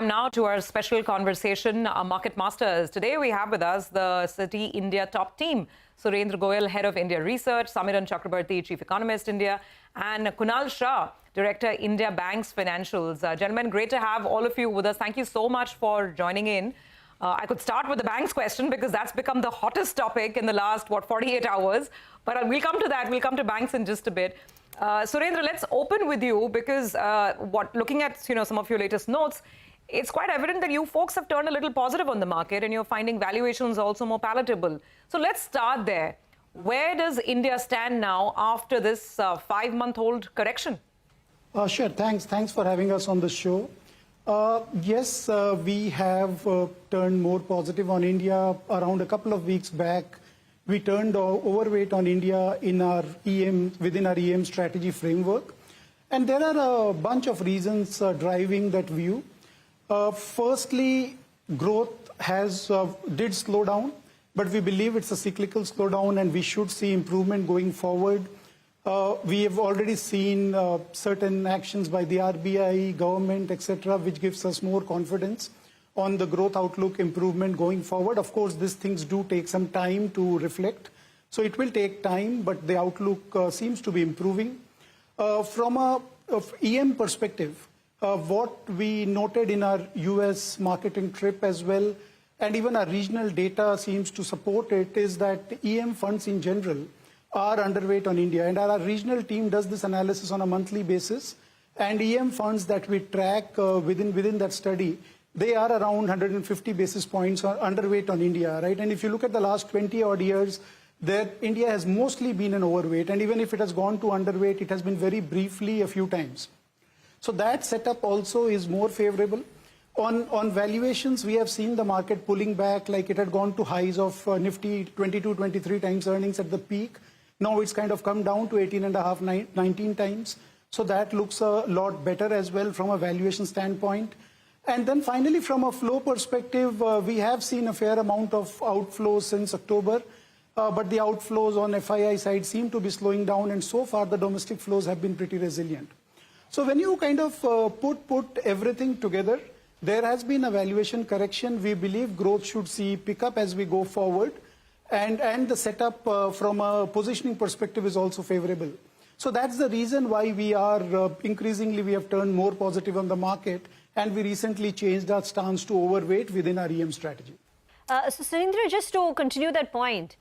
time now to our special conversation, Market Masters. Today we have with us the Citi India top team. Surendra Goyal, Head of India Research, Samiran Chakraborty, Chief Economist-India, and Kunal Shah, Director, India Bank's Financials. Gentlemen, great to have all of you with us. Thank you so much for joining in. I could start with the banks question because that's become the hottest topic in the last, 48 hours. But we'll come to that. We'll come to banks in just a bit. Surendra, let's open with you because looking at some of your latest notes, it's quite evident that you folks have turned a little positive on the market and you're finding valuations also more palatable. So let's start there. Where does India stand now after this 5-month-old correction? Sure. Thanks for having us on the show. Yes, we have turned more positive on India. Around a couple of weeks back, we turned overweight on India in our within our EM strategy framework. And there are a bunch of reasons driving that view. Firstly, growth did slow down, but we believe it's a cyclical slowdown and we should see improvement going forward. We have already seen certain actions by the RBI, government, etc., which gives us more confidence on the growth outlook improvement going forward. Of course, these things do take some time to reflect. So it will take time, but the outlook seems to be improving. From a EM perspective, what we noted in our US marketing trip as well, and even our regional data seems to support it, is that EM funds in general are underweight on India. And our regional team does this analysis on a monthly basis. And EM funds that we track within that study, they are around 150 basis points underweight on India, right? And if you look at the last 20 odd years, India has mostly been an overweight. And even if it has gone to underweight, it has been very briefly a few times. So that setup also is more favorable. On valuations, we have seen the market pulling back, like it had gone to highs of Nifty 22, 23 times earnings at the peak. Now it's kind of come down to 18.5, 19 times. So that looks a lot better as well from a valuation standpoint. And then finally, from a flow perspective, we have seen a fair amount of outflows since October. But the outflows on FII side seem to be slowing down. And so far, the domestic flows have been pretty resilient. So when you kind of put everything together, there has been a valuation correction. We believe growth should see pick up as we go forward. And the setup from a positioning perspective is also favorable. So that's the reason why we are increasingly, we have turned more positive on the market. And we recently changed our stance to overweight within our EM strategy. So Surendra, just to continue that point,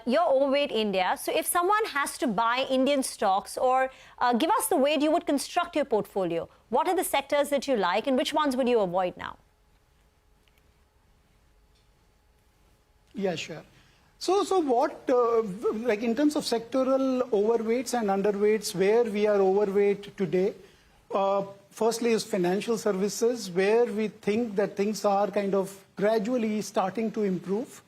you're overweight India. So if someone has to buy Indian stocks or give us the way you would construct your portfolio, what are the sectors that you like and which ones would you avoid now? Yeah, sure. So what, like in terms of sectoral overweights and underweights, where we are overweight today, firstly is financial services, where we think that things are kind of gradually starting to improve.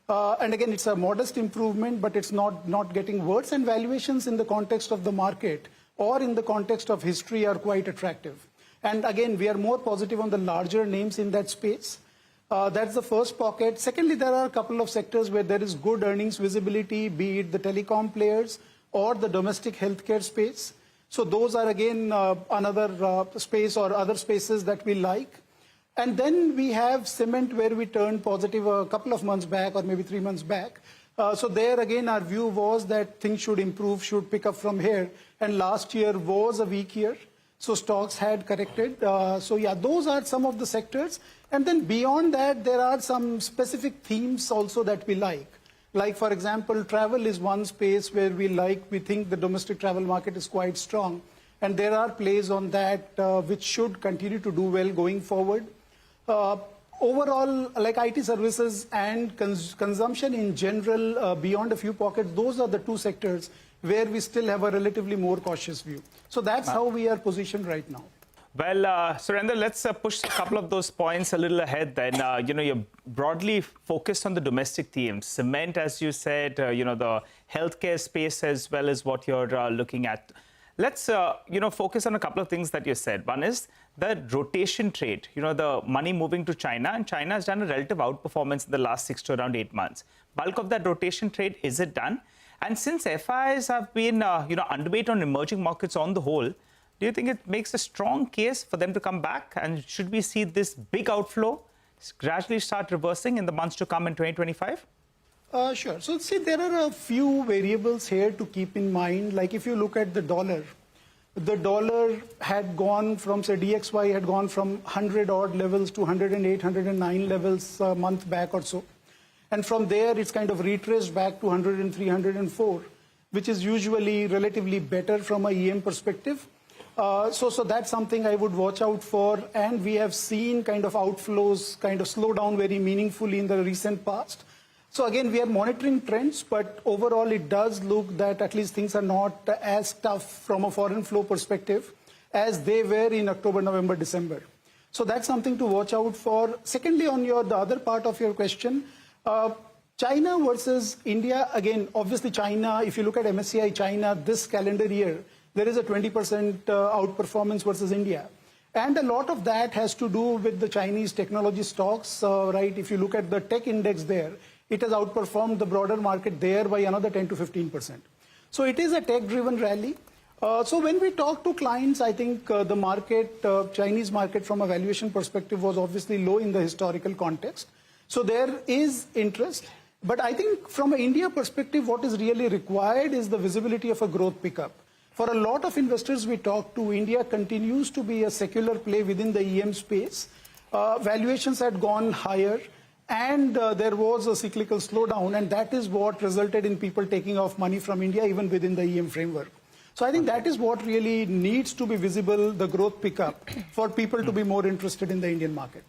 And again, it's a modest improvement, but it's not getting worse. And valuations in the context of the market or in the context of history are quite attractive. And again, we are more positive on the larger names in that space. That's the first pocket. Secondly, there are a couple of sectors where there is good earnings visibility, be it the telecom players or the domestic healthcare space. So those are, again, another space or other spaces that we like. And then we have cement, where we turned positive a couple of months back or maybe 3 months back. So there, again, our view was that things should improve, should pick up from here. And last year was a weak year. So stocks had corrected. So yeah, those are some of the sectors. And then beyond that, there are some specific themes also that we like. Like, for example, travel is one space where we think the domestic travel market is quite strong. And there are plays on that which should continue to do well going forward. Overall, like IT services and consumption in general, beyond a few pockets, those are the two sectors where we still have a relatively more cautious view. So that's how we are positioned right now. Well, Surendra, let's push a couple of those points a little ahead then. You're broadly focused on the domestic themes. Cement, as you said, the healthcare space as well as what you're looking at. Let's, focus on a couple of things that you said. One is the rotation trade, the money moving to China. And China has done a relative outperformance in the last 6 to around 8 months. Bulk of that rotation trade, is it done? And since FIs have been, underweight on emerging markets on the whole, Do you think it makes a strong case for them to come back? And should we see this big outflow gradually start reversing in the months to come in 2025? Sure. So see, there are a few variables here to keep in mind. Like if you look at the dollar had gone from, say, DXY had gone from 100 odd levels to 108, 109 levels a month back or so. And from there, it's kind of retraced back to 103, 104, which is usually relatively better from a EM perspective. So that's something I would watch out for. And we have seen kind of outflows kind of slow down very meaningfully in the recent past. So again, we are monitoring trends, but overall it does look that at least things are not as tough from a foreign flow perspective as they were in October, November, December. So that's something to watch out for. Secondly, on the other part of your question, China versus India, again, obviously China, if you look at MSCI China this calendar year, there is a 20% outperformance versus India. And a lot of that has to do with the Chinese technology stocks, right? If you look at the tech index there, it has outperformed the broader market there by another 10 to 15%. So it is a tech-driven rally. So when we talk to clients, I think the market, Chinese market from a valuation perspective was obviously low in the historical context. So there is interest. But I think from an India perspective, what is really required is the visibility of a growth pickup. For a lot of investors we talk to, India continues to be a secular play within the EM space. Valuations had gone higher. And there was a cyclical slowdown, and that is what resulted in people taking off money from India, even within the EM framework. So I think that is what really needs to be visible, the growth pickup, for people to be more interested in the Indian market.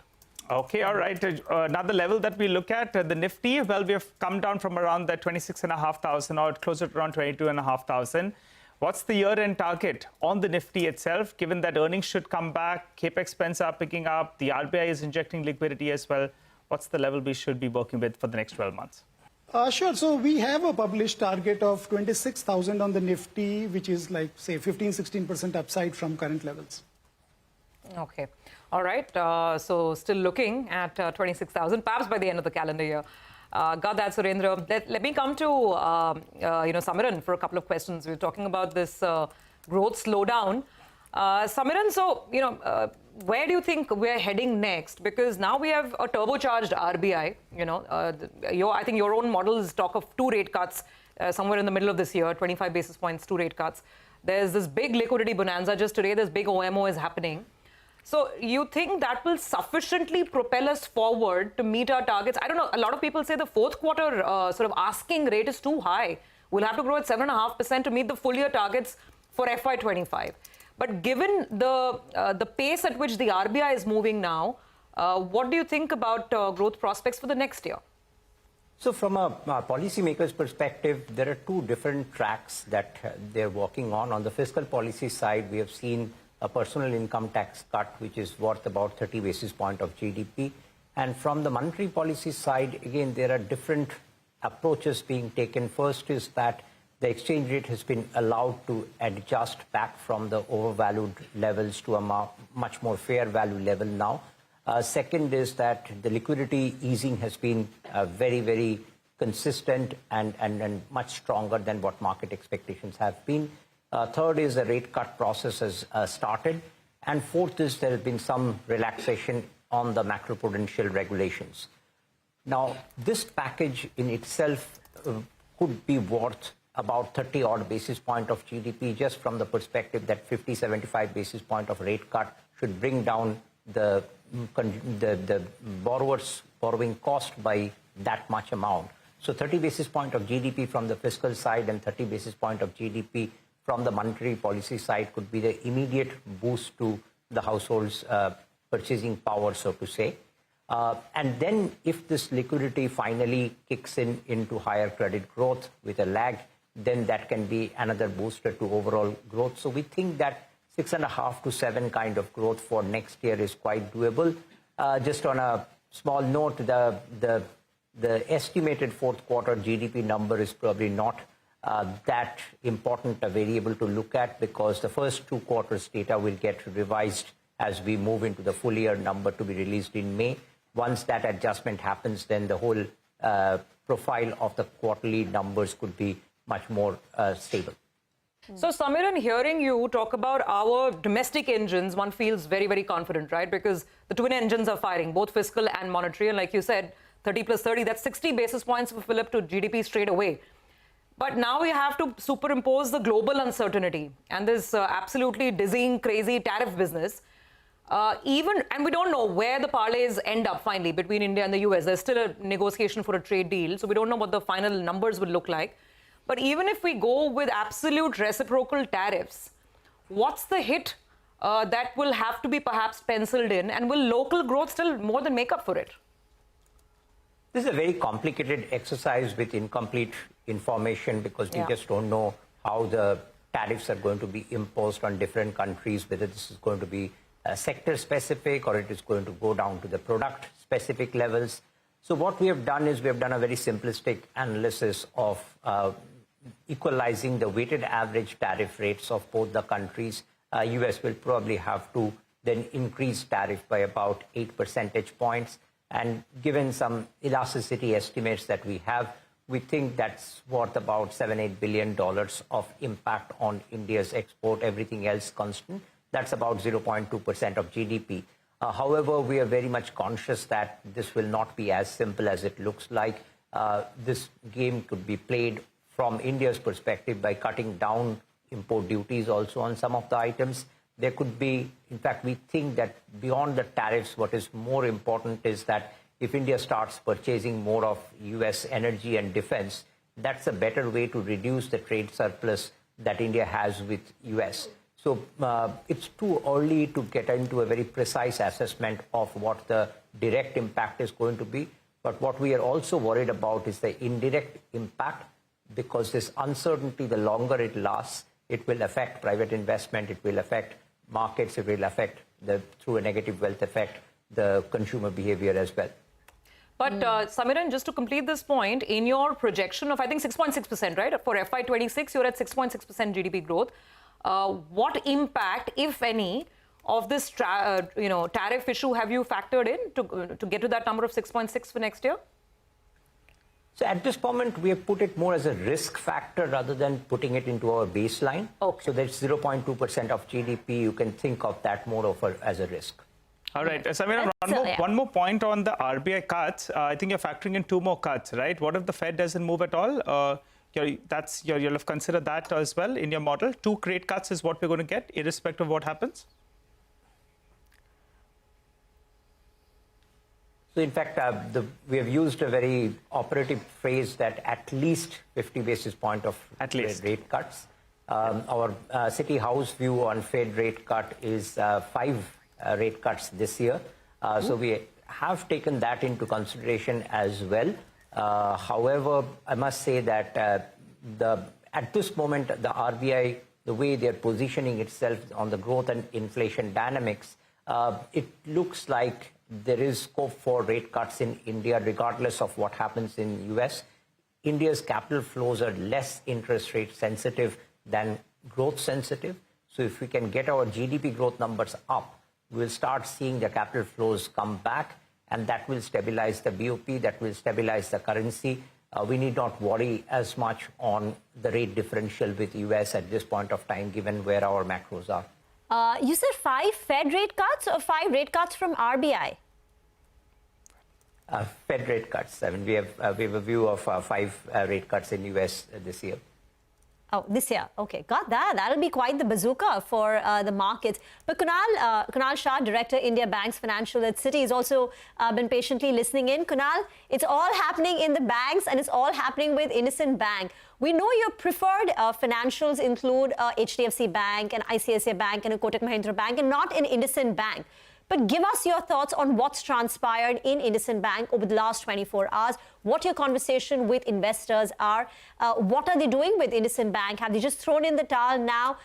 Okay, all right. Another level that we look at, the Nifty, well, we have come down from around that 26,500 or closer to around 22,500. What's the year-end target on the Nifty itself, given that earnings should come back, CapEx spends are picking up, the RBI is injecting liquidity as well? What's the level we should be working with for the next 12 months? Sure. So we have a published target of 26,000 on the Nifty, which is like, say, 15-16% upside from current levels. Okay. All right. So still looking at 26,000, perhaps by the end of the calendar year. Got that, Surendra. Let me come to Samiran for a couple of questions. We're talking about this growth slowdown. Samiran, so, where do you think we're heading next? Because now we have a turbocharged RBI. I think your own models talk of 2 rate cuts somewhere in the middle of this year, 25 basis points, 2 rate cuts. There's this big liquidity bonanza just today. This big OMO is happening. So you think that will sufficiently propel us forward to meet our targets? I don't know. A lot of people say the fourth quarter sort of asking rate is too high. We'll have to grow at 7.5% to meet the full year targets for FY25. But given the pace at which the RBI is moving now, what do you think about growth prospects for the next year? So from a policymaker's perspective, there are 2 different tracks that they're working on. On the fiscal policy side, we have seen a personal income tax cut, which is worth about 30 basis points of GDP. And from the monetary policy side, again, there are different approaches being taken. First is that the exchange rate has been allowed to adjust back from the overvalued levels to a much more fair value level now. Second is that the liquidity easing has been very, very consistent and much stronger than what market expectations have been. Third is the rate cut process has started. And fourth is there has been some relaxation on the macroprudential regulations. Now, this package in itself could be worth about 30 odd basis point of GDP, just from the perspective that 50, 75 basis point of rate cut should bring down the borrower's borrowing cost by that much amount. So 30 basis point of GDP from the fiscal side and 30 basis point of GDP from the monetary policy side could be the immediate boost to the household's purchasing power, so to say. And then if this liquidity finally kicks into higher credit growth with a lag, then that can be another booster to overall growth. So we think that 6.5 to 7 kind of growth for next year is quite doable. Just on a small note, the estimated fourth quarter GDP number is probably not that important a variable to look at, because the first 2 quarters data will get revised as we move into the full year number to be released in May. Once that adjustment happens, then the whole profile of the quarterly numbers could be much more stable. So, Samiran, hearing you talk about our domestic engines, one feels very, very confident, right? Because the twin engines are firing, both fiscal and monetary. And like you said, 30 plus 30, that's 60 basis points of a fillip to GDP straight away. But now we have to superimpose the global uncertainty and this absolutely dizzying, crazy tariff business. And we don't know where the parlays end up finally between India and the US. There's still a negotiation for a trade deal, so we don't know what the final numbers will look like. But even if we go with absolute reciprocal tariffs, what's the hit that will have to be perhaps penciled in? And will local growth still more than make up for it? This is a very complicated exercise with incomplete information because we just don't know how the tariffs are going to be imposed on different countries, whether this is going to be sector specific or it is going to go down to the product specific levels. So what we have done is we have done a very simplistic analysis of equalizing the weighted average tariff rates of both the countries. US will probably have to then increase tariff by about 8 percentage points. And given some elasticity estimates that we have, we think that's worth about $7-8 billion of impact on India's export, everything else constant. That's about 0.2% of GDP. However, we are very much conscious that this will not be as simple as it looks like. This game could be played from India's perspective by cutting down import duties also on some of the items. There could be, in fact, we think that beyond the tariffs, what is more important is that if India starts purchasing more of US energy and defense, that's a better way to reduce the trade surplus that India has with US. So it's too early to get into a very precise assessment of what the direct impact is going to be. But what we are also worried about is the indirect impact, because this uncertainty, the longer it lasts, it will affect private investment, it will affect markets, it will affect, through a negative wealth effect, the consumer behavior as well. But Samiran, just to complete this point, in your projection of, I think, 6.6%, right? For FY26, you're at 6.6% GDP growth. What impact, if any, of this tariff issue have you factored in to get to that number of 6.6 for next year? So at this moment, we have put it more as a risk factor rather than putting it into our baseline. Okay. So that's 0.2% of GDP. You can think of that more of as a risk. All right. Samira, one more point on the RBI cuts. I think you're factoring in 2 more cuts, right? What if the Fed doesn't move at all? You'll have considered that as well in your model. 2 rate cuts is what we're going to get, irrespective of what happens? So in fact, we have used a very operative phrase that at least 50 basis point of rate cuts. Our Citi House view on Fed rate cut is 5 rate cuts this year. So we have taken that into consideration as well. However, I must say that at this moment, the RBI, the way they're positioning itself on the growth and inflation dynamics, it looks like there is scope for rate cuts in India, regardless of what happens in US. India's capital flows are less interest rate sensitive than growth sensitive. So if we can get our GDP growth numbers up, we'll start seeing the capital flows come back, and that will stabilize the BOP, that will stabilize the currency. We need not worry as much on the rate differential with US at this point of time, given where our macros are. You said 5 Fed rate cuts or 5 rate cuts from RBI? Fed rate cuts. I mean, we have a view of 5 rate cuts in US this year. Oh, this year. Okay, got that. That'll be quite the bazooka for the markets. But Kunal Shah, Director, India Banks Financial at Citi, has also been patiently listening in. Kunal, it's all happening in the banks and it's all happening with Innocent Bank. We know your preferred financials include HDFC Bank and ICICI Bank and a Kotak Mahindra Bank and not an Innocent Bank. But give us your thoughts on what's transpired in Innocent Bank over the last 24 hours, what your conversation with investors are, what are they doing with Innocent Bank? Have they just thrown in the towel now?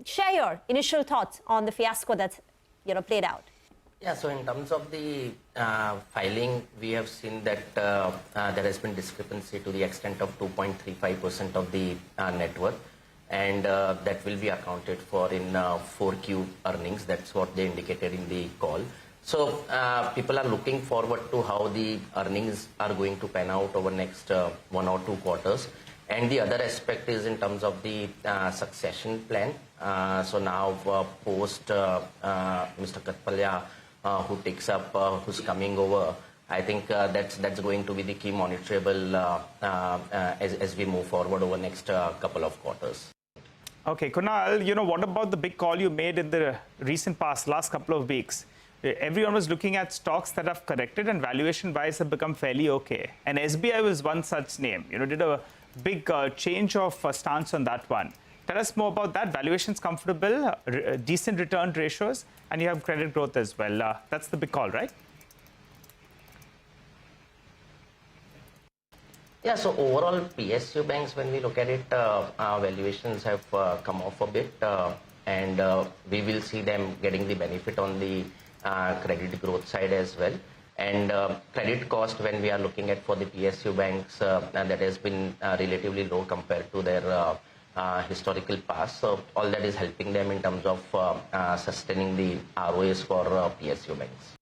Share your initial thoughts on the fiasco that's played out. Yeah, so in terms of the filing, we have seen that there has been discrepancy to the extent of 2.35% of the net worth. And that will be accounted for in 4Q earnings. That's what they indicated in the call. So people are looking forward to how the earnings are going to pan out over next 1 or 2 quarters. And the other aspect is in terms of the succession plan. So now post Mr. Katpalya, who takes up, who's coming over, I think that's going to be the key monitorable as we move forward over next couple of quarters. Okay, Kunal, what about the big call you made in the recent past, last couple of weeks? Everyone was looking at stocks that have corrected and valuation buys have become fairly okay. And SBI was one such name. Did a big change of stance on that one. Tell us more about that. Valuations comfortable, decent return ratios, and you have credit growth as well. That's the big call, right? Yeah, so overall PSU banks, when we look at it, valuations have come off a bit, and we will see them getting the benefit on the credit growth side as well. And credit cost, when we are looking at for the PSU banks, that has been relatively low compared to their historical past. So all that is helping them in terms of sustaining the ROAs for PSU banks.